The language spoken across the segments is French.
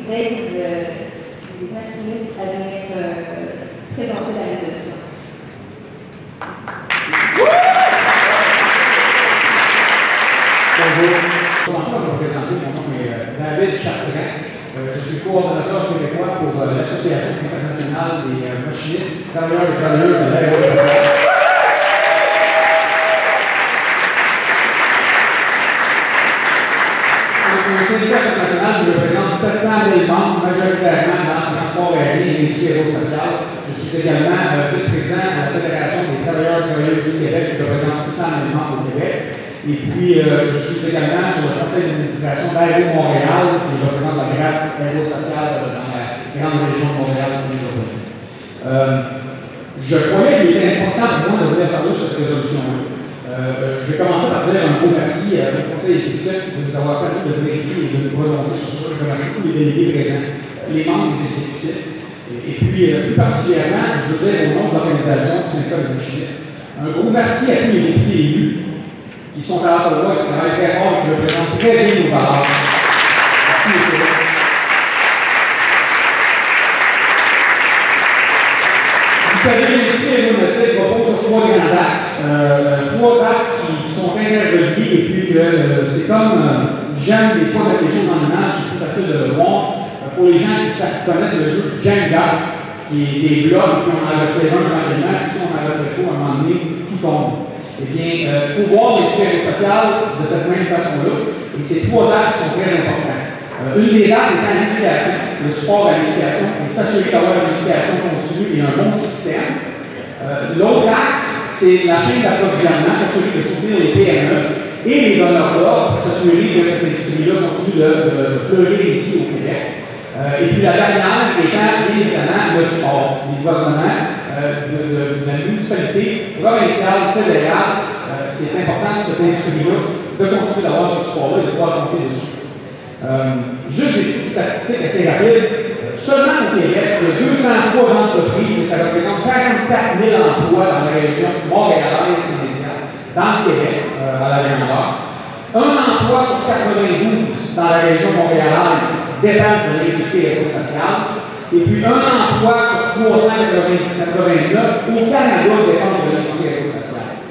d'aide des machinistes à venir présenter la résolution. Bonjour. Je commence par me présenter. Mon nom est David Chartrand. Je suis coordonnateur québécois pour l'Association internationale des machinistes, travailleurs et travailleuses de l'aérospatiale. Le syndicat international qui représente 700 000 membres, majoritairement dans le transport aérien et l'industrie aérospatiale. Je suis également vice-président de la Fédération des travailleurs et travailleuses du Québec qui représente 600 000 membres au Québec. Et puis, je suis également sur le conseil d'administration d'Aéro Montréal, qui représente la grade aérospatiale dans la grande région de Montréal métropolitaine. Je croyais qu'il était important pour moi de venir parler de cette résolution-là. Je vais commencer par dire un gros merci au conseil exécutif de nous avoir permis de venir ici et de nous prononcer sur ça. Je remercie tous les délégués présents, les membres des exécutifs. Et puis, plus particulièrement, je veux dire au nom de l'organisation du syndicat des machinistes, un gros merci à tous les députés élus qui sont à Ottawa, qui travaillent très fort et qui représentent très bien nos valeurs. Merci beaucoup. Vous savez, l'industrie aéronautique repose sur trois grands axes. Trois axes qui sont interreliés et puis que c'est comme j'aime des fois mettre les choses en image, c'est plus facile de le voir. Pour les gens qui connaissent le jeu Jenga, qui est des blocs, puis on en retire un tranquillement, puis si on en retire pas, à un moment donné, tout tombe. Eh bien, il faut voir l'industrie aérospatiale de cette même façon-là. Et ces trois axes sont très importants. Une des axes étant l'éducation, le support à l'éducation, et s'assurer d'avoir une éducation continue et un bon système. L'autre axe, c'est la chaîne d'approvisionnement, s'assurer de soutenir les PME et les donneurs d'ordre, pour s'assurer que cette industrie-là continue de fleurir ici au Québec. Et puis la dernière étant, bien évidemment, le support du gouvernement, de la municipalité provinciale, fédérale. C'est important de cette industrie-là de continuer d'avoir ce support-là et de pouvoir compter dessus. Juste des petites statistiques assez rapides. Seulement au Québec, il y a 203 entreprises et ça représente 44 000 emplois dans la région montréalaise immédiate, dans le Québec, à la grandeur. Un emploi sur 92 dans la région montréalaise dépend de l'industrie aérospatiale. Et puis un emploi sur 389 au Canada dépend de l'industrie aérospatiale.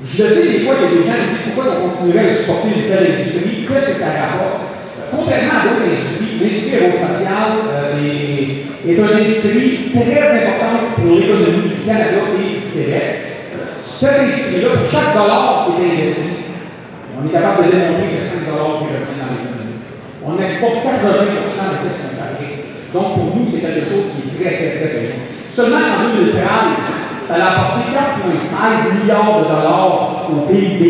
Je le sais, des fois, il y a des gens qui disent pourquoi on continuerait à supporter une telle industrie, qu'est-ce que ça rapporte? Contrairement à d'autres industries, l'industrie aérospatiale est une industrie très importante pour l'économie du Canada et du Québec. Cette industrie-là, pour chaque dollar qui est investi, on est capable de démontrer que 5 dollars qui reviennent dans l'économie. On exporte 80% de ce qu'on fabrique. Donc, pour nous, c'est quelque chose qui est très, très, très bien. Seulement en 2013, ça a apporté 4,16 milliards de dollars au PIB,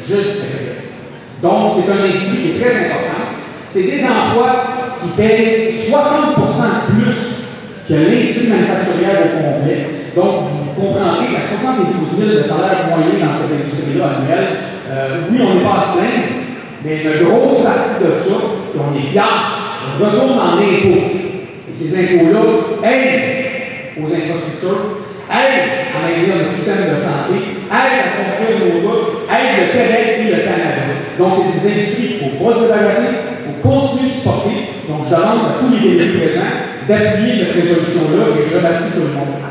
juste Québec. Donc, c'est une industrie qui est très importante. C'est des emplois qui payent 60% de plus que l'industrie manufacturière au complet. Donc, vous comprendrez qu'à 72 000 de salaire moyen dans cette industrie-là annuelle, oui, on n'est pas à se plaindre, mais une grosse partie de ça, puis on est fiers, retourne en impôts. Et ces impôts-là aident aux infrastructures, aident à maintenir notre système de santé, aident à construire nos routes, aident le Québec et le Canada. Donc, c'est des industries qu'il ne faut pas se débarrasser, il faut continuer de supporter. Donc, je demande à tous les délégués présents d'appuyer cette résolution-là et je remercie tout le monde.